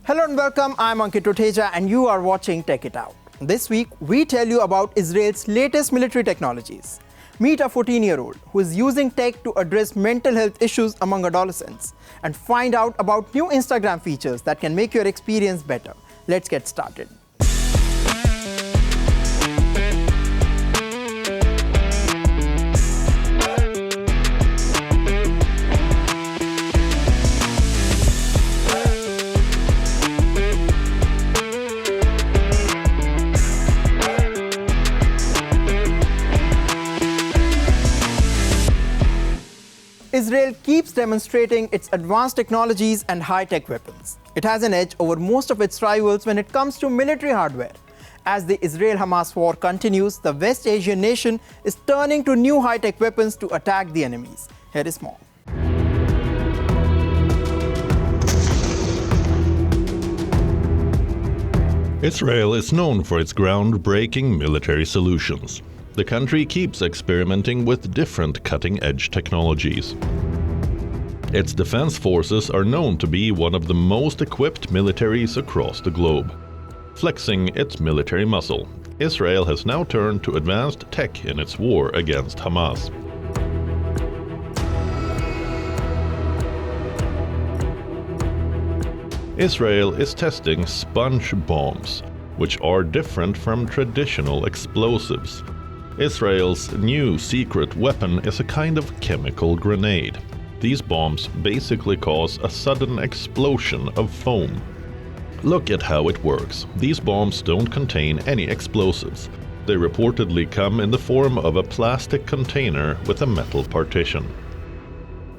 Hello and welcome, I'm Ankit Roteja and you are watching Tech It Out. This week, we tell you about Israel's latest military technologies. Meet a 14-year-old who is using tech to address mental health issues among adolescents and find out about new Instagram features that can make your experience better. Let's get started. Israel keeps demonstrating its advanced technologies and high-tech weapons. It has an edge over most of its rivals when it comes to military hardware. As the Israel-Hamas war continues, the West Asian nation is turning to new high-tech weapons to attack the enemies. Here is more. Israel is known for its groundbreaking military solutions. The country keeps experimenting with different cutting-edge technologies. Its defense forces are known to be one of the most equipped militaries across the globe. Flexing its military muscle, Israel has now turned to advanced tech in its war against Hamas. Israel is testing sponge bombs, which are different from traditional explosives. Israel's new secret weapon is a kind of chemical grenade. These bombs basically cause a sudden explosion of foam. Look at how it works. These bombs don't contain any explosives. They reportedly come in the form of a plastic container with a metal partition.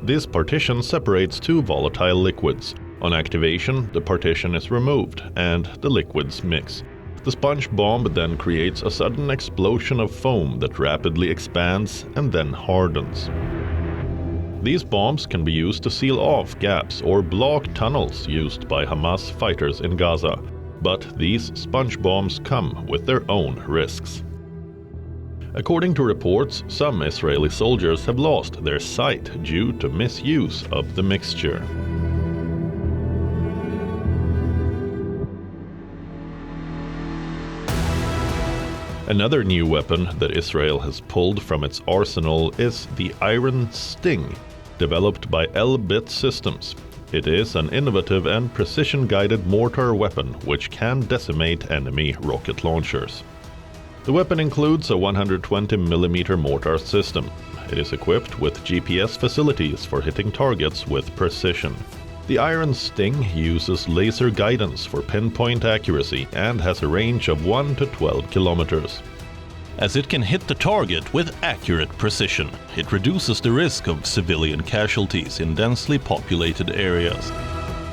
This partition separates two volatile liquids. On activation, the partition is removed and the liquids mix. The sponge bomb then creates a sudden explosion of foam that rapidly expands and then hardens. These bombs can be used to seal off gaps or block tunnels used by Hamas fighters in Gaza, but these sponge bombs come with their own risks. According to reports, some Israeli soldiers have lost their sight due to misuse of the mixture. Another new weapon that Israel has pulled from its arsenal is the Iron Sting, developed by Elbit Systems. It is an innovative and precision-guided mortar weapon which can decimate enemy rocket launchers. The weapon includes a 120mm mortar system. It is equipped with GPS facilities for hitting targets with precision. The Iron Sting uses laser guidance for pinpoint accuracy and has a range of 1 to 12 kilometers. As it can hit the target with accurate precision, it reduces the risk of civilian casualties in densely populated areas.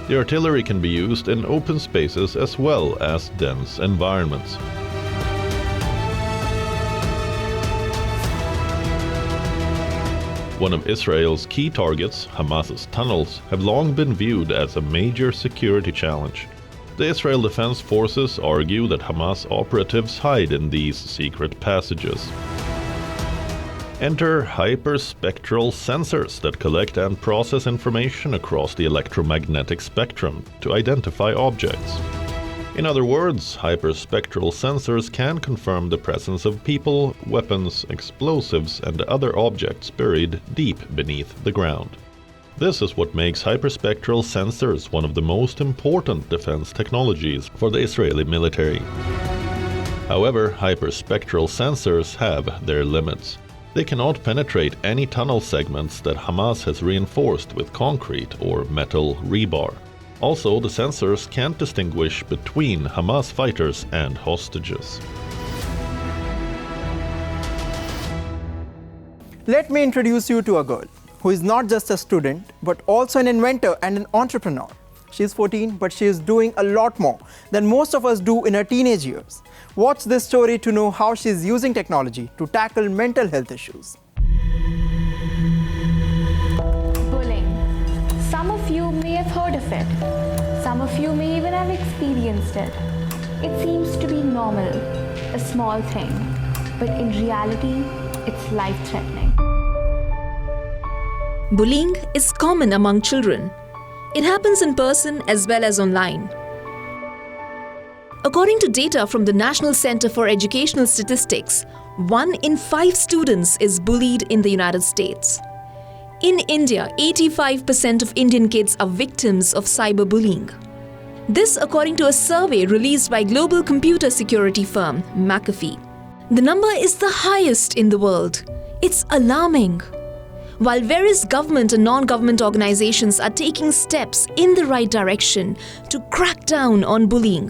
The artillery can be used in open spaces as well as dense environments. One of Israel's key targets, Hamas's tunnels, have long been viewed as a major security challenge. The Israel Defense Forces argue that Hamas operatives hide in these secret passages. Enter hyperspectral sensors that collect and process information across the electromagnetic spectrum to identify objects. In other words, hyperspectral sensors can confirm the presence of people, weapons, explosives, and other objects buried deep beneath the ground. This is what makes hyperspectral sensors one of the most important defense technologies for the Israeli military. However, hyperspectral sensors have their limits. They cannot penetrate any tunnel segments that Hamas has reinforced with concrete or metal rebar. Also, the sensors can't distinguish between Hamas fighters and hostages. Let me introduce you to a girl who is not just a student, but also an inventor and an entrepreneur. She is 14, but she is doing a lot more than most of us do in our teenage years. Watch this story to know how she is using technology to tackle mental health issues. Some of you may have heard of it. Some of you may even have experienced it. It seems to be normal, a small thing, but in reality, it's life-threatening. Bullying is common among children. It happens in person as well as online. According to data from the National Center for Educational Statistics, 1 in 5 students is bullied in the United States. In India, 85% of Indian kids are victims of cyberbullying. This according to a survey released by global computer security firm McAfee. The number is the highest in the world. It's alarming. While various government and non-government organizations are taking steps in the right direction to crack down on bullying,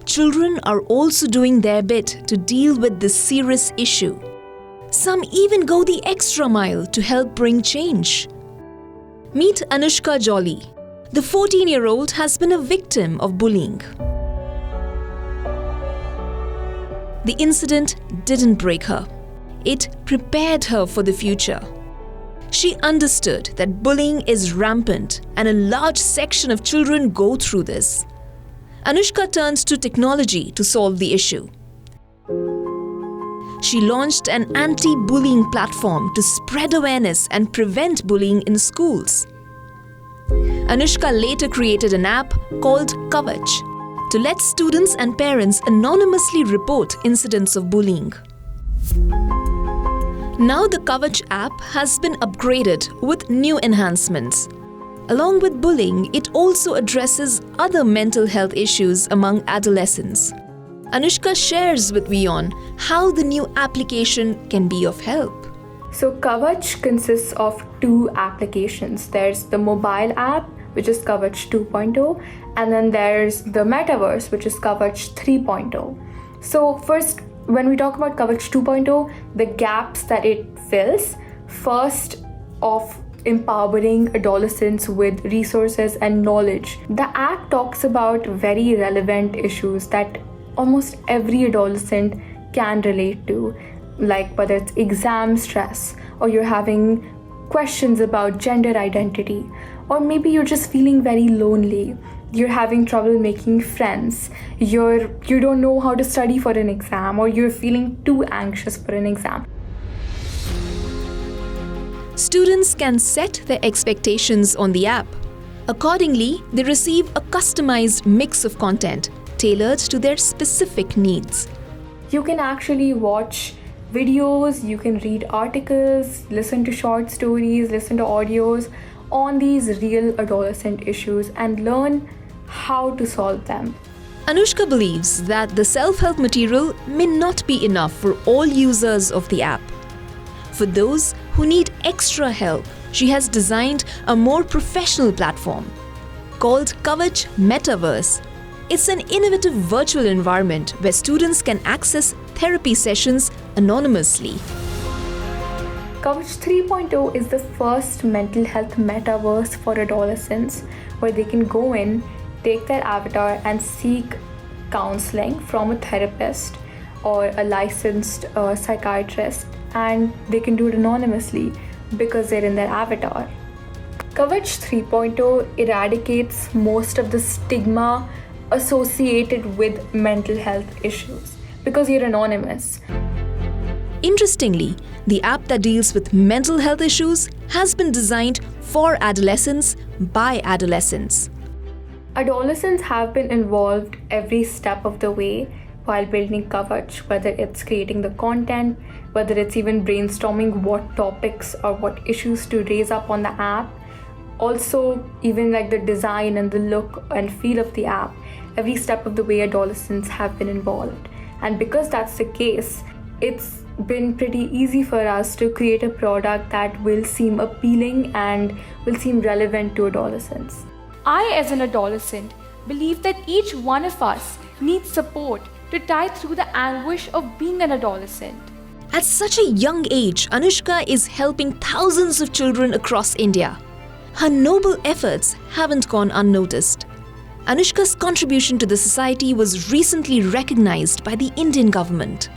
children are also doing their bit to deal with this serious issue. Some even go the extra mile to help bring change. Meet Anushka Jolly. The 14-year-old has been a victim of bullying. The incident didn't break her. It prepared her for the future. She understood that bullying is rampant and a large section of children go through this. Anushka turns to technology to solve the issue. She launched an anti-bullying platform to spread awareness and prevent bullying in schools. Anushka later created an app called Kavach to let students and parents anonymously report incidents of bullying. Now the Kavach app has been upgraded with new enhancements. Along with bullying, it also addresses other mental health issues among adolescents. Anushka shares with WION how the new application can be of help. So Kavach consists of 2 applications. There's the mobile app, which is Kavach 2.0, and then there's the metaverse, which is Kavach 3.0. So first, when we talk about Kavach 2.0, the gaps that it fills, first of empowering adolescents with resources and knowledge. The app talks about very relevant issues that almost every adolescent can relate to, like whether it's exam stress, or you're having questions about gender identity, or maybe you're just feeling very lonely, you're having trouble making friends, you don't know how to study for an exam, or you're feeling too anxious for an exam. Students can set their expectations on the app. Accordingly, they receive a customized mix of content tailored to their specific needs. You can actually watch videos, you can read articles, listen to short stories, listen to audios on these real adolescent issues and learn how to solve them. Anushka believes that the self-help material may not be enough for all users of the app. For those who need extra help, she has designed a more professional platform called Kavach Metaverse. It's an innovative virtual environment where students can access therapy sessions anonymously. Kavach 3.0 is the first mental health metaverse for adolescents where they can go in, take their avatar and seek counseling from a therapist or a licensed psychiatrist, and they can do it anonymously because they're in their avatar. Kavach 3.0 eradicates most of the stigma associated with mental health issues because you're anonymous. Interestingly, the app that deals with mental health issues has been designed for adolescents by adolescents. Adolescents have been involved every step of the way while building Kavach, whether it's creating the content, whether it's even brainstorming what topics or what issues to raise up on the app. Also, even like the design and the look and feel of the app, every step of the way adolescents have been involved. And because that's the case, it's been pretty easy for us to create a product that will seem appealing and will seem relevant to adolescents. I, as an adolescent, believe that each one of us needs support to tie through the anguish of being an adolescent. At such a young age, Anushka is helping thousands of children across India. Her noble efforts haven't gone unnoticed. Anushka's contribution to the society was recently recognized by the Indian government.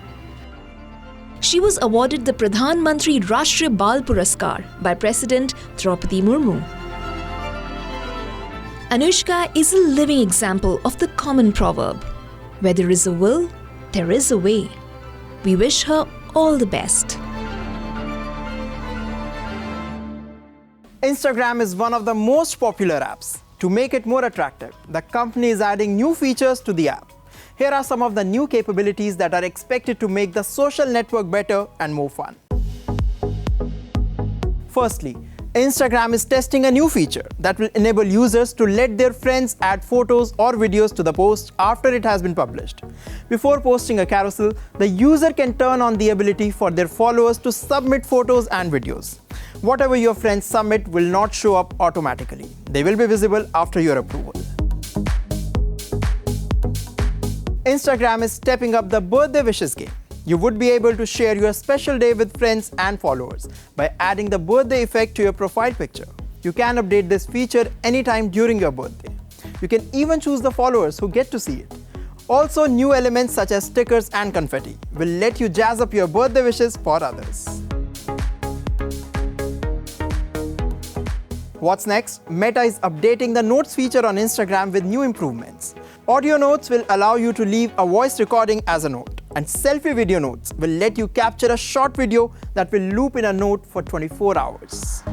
She was awarded the Pradhan Mantri Rashtriya Bal Puraskar by President Draupadi Murmu. Anushka is a living example of the common proverb, where there is a will, there is a way. We wish her all the best. Instagram is one of the most popular apps. To make it more attractive, the company is adding new features to the app. Here are some of the new capabilities that are expected to make the social network better and more fun. Firstly, Instagram is testing a new feature that will enable users to let their friends add photos or videos to the post after it has been published. Before posting a carousel, the user can turn on the ability for their followers to submit photos and videos. Whatever your friends submit will not show up automatically. They will be visible after your approval. Instagram is stepping up the birthday wishes game. You would be able to share your special day with friends and followers by adding the birthday effect to your profile picture. You can update this feature anytime during your birthday. You can even choose the followers who get to see it. Also, new elements such as stickers and confetti will let you jazz up your birthday wishes for others. What's next? Meta is updating the Notes feature on Instagram with new improvements. Audio notes will allow you to leave a voice recording as a note, and selfie video notes will let you capture a short video that will loop in a note for 24 hours.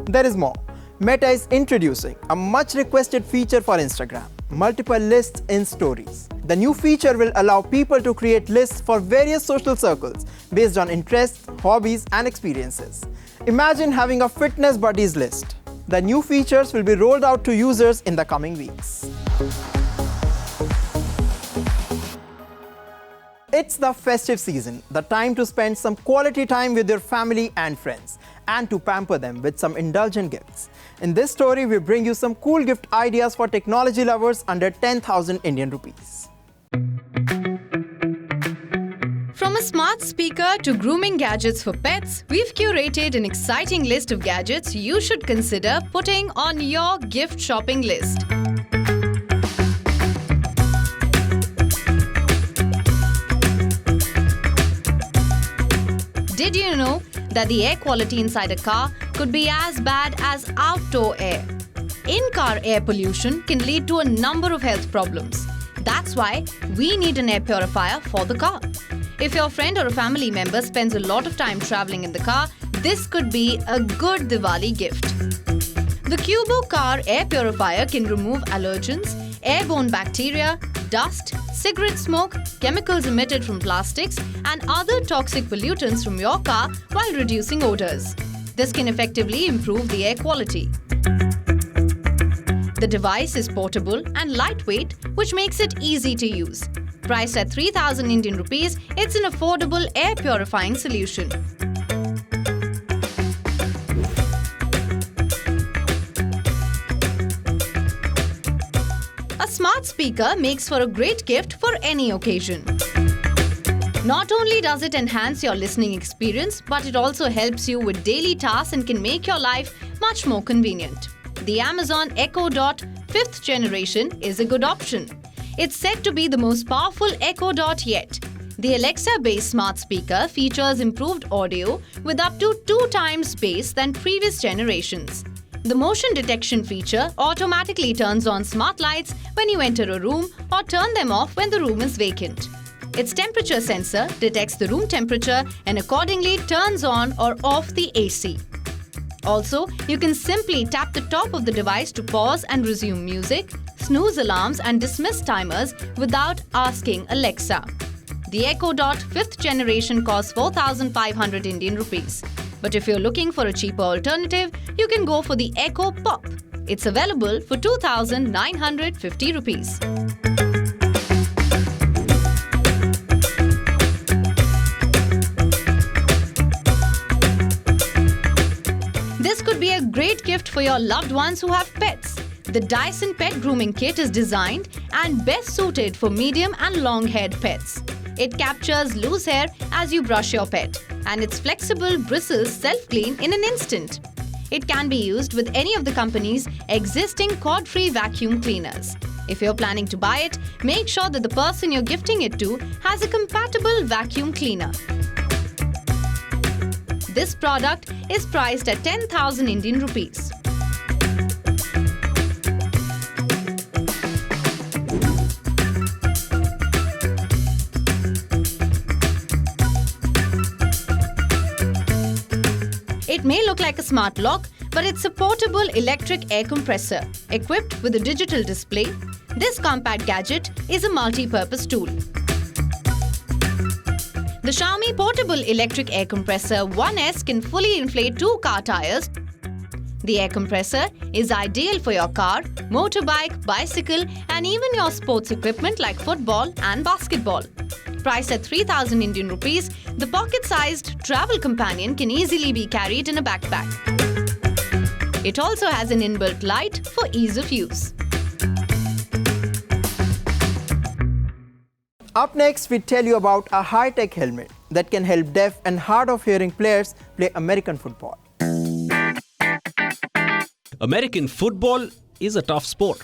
There is more. Meta is introducing a much requested feature for Instagram: multiple lists in stories. The new feature will allow people to create lists for various social circles based on interests, hobbies, and experiences. Imagine having a fitness buddies list. The new features will be rolled out to users in the coming weeks. It's the festive season, the time to spend some quality time with your family and friends, and to pamper them with some indulgent gifts. In this story, we bring you some cool gift ideas for technology lovers under 10,000 Indian rupees. From a smart speaker to grooming gadgets for pets, we've curated an exciting list of gadgets you should consider putting on your gift shopping list. Did you know that the air quality inside a car could be as bad as outdoor air? In-car air pollution can lead to a number of health problems. That's why we need an air purifier for the car. If your friend or a family member spends a lot of time traveling in the car, this could be a good Diwali gift. The Cubo Car Air Purifier can remove allergens, airborne bacteria, dust, cigarette smoke, chemicals emitted from plastics, and other toxic pollutants from your car while reducing odors. This can effectively improve the air quality. The device is portable and lightweight, which makes it easy to use. Priced at 3,000 Indian rupees, it's an affordable air purifying solution. A smart speaker makes for a great gift for any occasion. Not only does it enhance your listening experience, but it also helps you with daily tasks and can make your life much more convenient. The Amazon Echo Dot 5th generation is a good option. It's said to be the most powerful Echo Dot yet. The Alexa-based smart speaker features improved audio with up to 2 times bass than previous generations. The motion detection feature automatically turns on smart lights when you enter a room or turn them off when the room is vacant. Its temperature sensor detects the room temperature and accordingly turns on or off the AC. Also, you can simply tap the top of the device to pause and resume music, snooze alarms and dismiss timers without asking Alexa. The Echo Dot 5th generation costs 4,500 Indian rupees. But if you're looking for a cheaper alternative, you can go for the Echo Pop. It's available for 2,950 rupees. This could be a great gift for your loved ones who have pets. The Dyson Pet Grooming Kit is designed and best suited for medium and long-haired pets. It captures loose hair as you brush your pet, and its flexible bristles self-clean in an instant. It can be used with any of the company's existing cord-free vacuum cleaners. If you're planning to buy it, make sure that the person you're gifting it to has a compatible vacuum cleaner. This product is priced at 10,000 Indian rupees. It may look like a smart lock, but it's a portable electric air compressor equipped with a digital display. This compact gadget is a multi-purpose tool. The Xiaomi portable electric air compressor 1S can fully inflate 2 car tires. The air compressor is ideal for your car, motorbike, bicycle, and even your sports equipment like football and basketball. Priced at 3,000 Indian rupees, the pocket-sized travel companion can easily be carried in a backpack. It also has an inbuilt light for ease of use. Up next, we tell you about a high-tech helmet that can help deaf and hard-of-hearing players play American football. American football is a tough sport.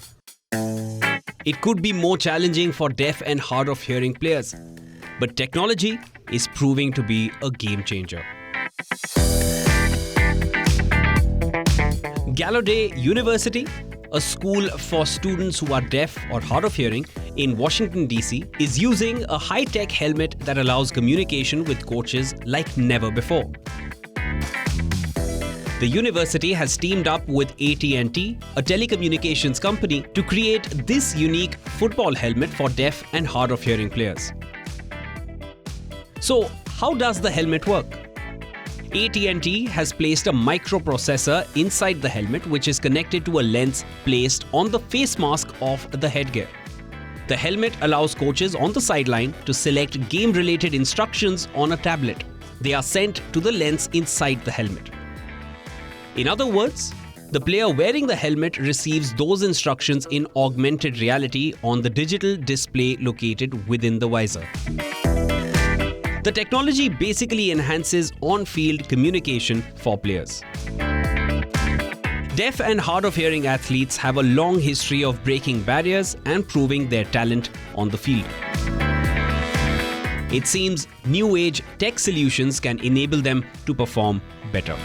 It could be more challenging for deaf and hard-of-hearing players, but technology is proving to be a game changer. Gallaudet University, a school for students who are deaf or hard of hearing in Washington, D.C., is using a high-tech helmet that allows communication with coaches like never before. The university has teamed up with AT&T, a telecommunications company, to create this unique football helmet for deaf and hard of hearing players. So, how does the helmet work? AT&T has placed a microprocessor inside the helmet which is connected to a lens placed on the face mask of the headgear. The helmet allows coaches on the sideline to select game-related instructions on a tablet. They are sent to the lens inside the helmet. In other words, the player wearing the helmet receives those instructions in augmented reality on the digital display located within the visor. The technology basically enhances on-field communication for players. Deaf and hard-of-hearing athletes have a long history of breaking barriers and proving their talent on the field. It seems new-age tech solutions can enable them to perform better.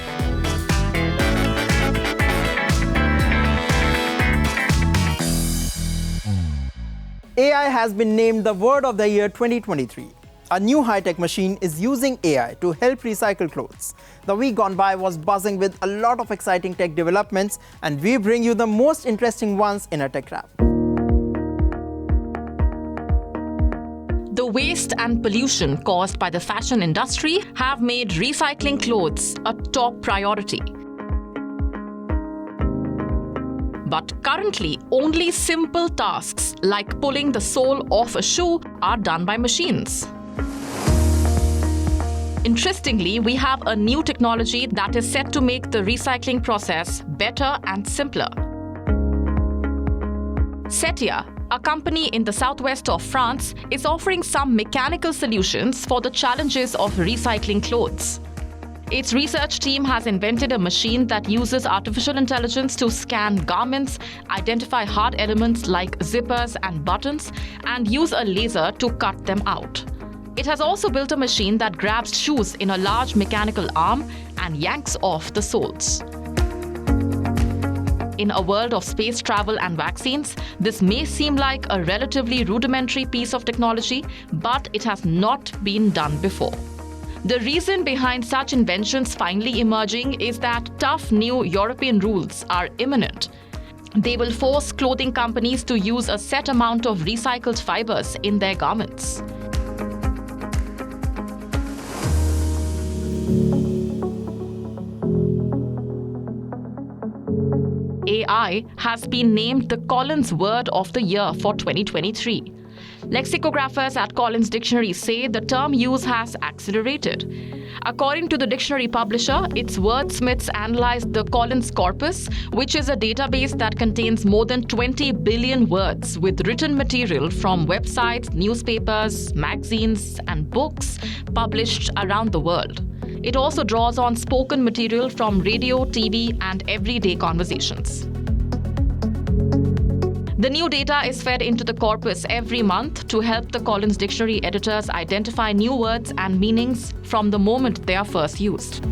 AI has been named the Word of the Year 2023. A new high-tech machine is using AI to help recycle clothes. The week gone by was buzzing with a lot of exciting tech developments, and we bring you the most interesting ones in a tech wrap. The waste and pollution caused by the fashion industry have made recycling clothes a top priority. But currently, only simple tasks like pulling the sole off a shoe are done by machines. Interestingly, we have a new technology that is set to make the recycling process better and simpler. Setia, a company in the southwest of France, is offering some mechanical solutions for the challenges of recycling clothes. Its research team has invented a machine that uses artificial intelligence to scan garments, identify hard elements like zippers and buttons, and use a laser to cut them out. It has also built a machine that grabs shoes in a large mechanical arm and yanks off the soles. In a world of space travel and vaccines, this may seem like a relatively rudimentary piece of technology, but it has not been done before. The reason behind such inventions finally emerging is that tough new European rules are imminent. They will force clothing companies to use a set amount of recycled fibers in their garments. AI has been named the Collins Word of the Year for 2023. Lexicographers at Collins Dictionary say the term use has accelerated. According to the dictionary publisher, its wordsmiths analyzed the Collins corpus, which is a database that contains more than 20 billion words with written material from websites, newspapers, magazines, and books published around the world. It also draws on spoken material from radio, TV, and everyday conversations. The new data is fed into the corpus every month to help the Collins Dictionary editors identify new words and meanings from the moment they are first used.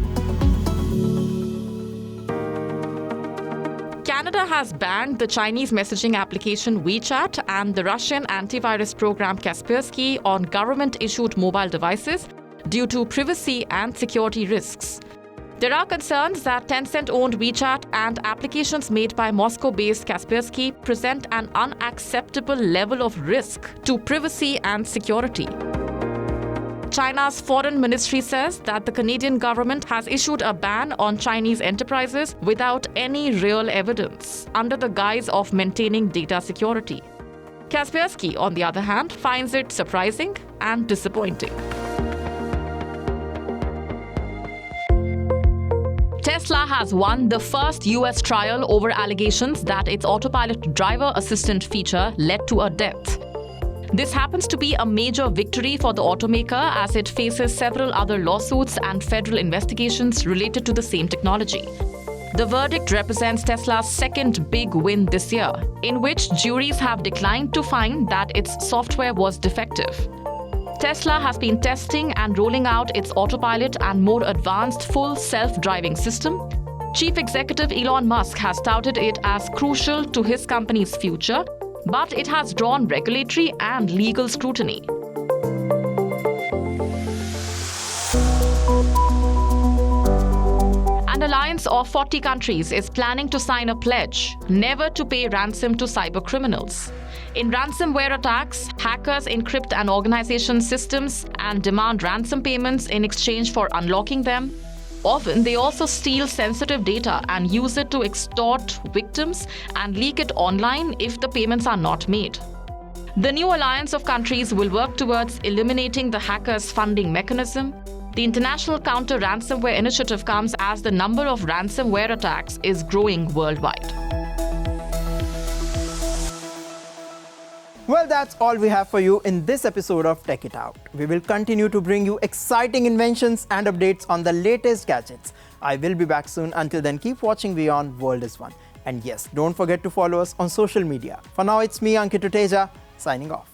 Canada has banned the Chinese messaging application WeChat and the Russian antivirus program Kaspersky on government-issued mobile devices due to privacy and security risks. There are concerns that Tencent-owned WeChat and applications made by Moscow-based Kaspersky present an unacceptable level of risk to privacy and security. China's foreign ministry says that the Canadian government has issued a ban on Chinese enterprises without any real evidence, under the guise of maintaining data security. Kaspersky, on the other hand, finds it surprising and disappointing. Tesla has won the first US trial over allegations that its autopilot driver assistant feature led to a death. This happens to be a major victory for the automaker as it faces several other lawsuits and federal investigations related to the same technology. The verdict represents Tesla's second big win this year, in which juries have declined to find that its software was defective. Tesla has been testing and rolling out its autopilot and more advanced full self-driving system. Chief Executive Elon Musk has touted it as crucial to his company's future, but it has drawn regulatory and legal scrutiny. An alliance of 40 countries is planning to sign a pledge never to pay ransom to cybercriminals. In ransomware attacks, hackers encrypt an organization's systems and demand ransom payments in exchange for unlocking them. Often, they also steal sensitive data and use it to extort victims and leak it online if the payments are not made. The new alliance of countries will work towards eliminating the hackers' funding mechanism. The International Counter-Ransomware Initiative comes as the number of ransomware attacks is growing worldwide. Well, that's all we have for you in this episode of Tech It Out. We will continue to bring you exciting inventions and updates on the latest gadgets. I will be back soon. Until then, keep watching WION World is One. And yes, don't forget to follow us on social media. For now, it's me, Ankit Tuteja, signing off.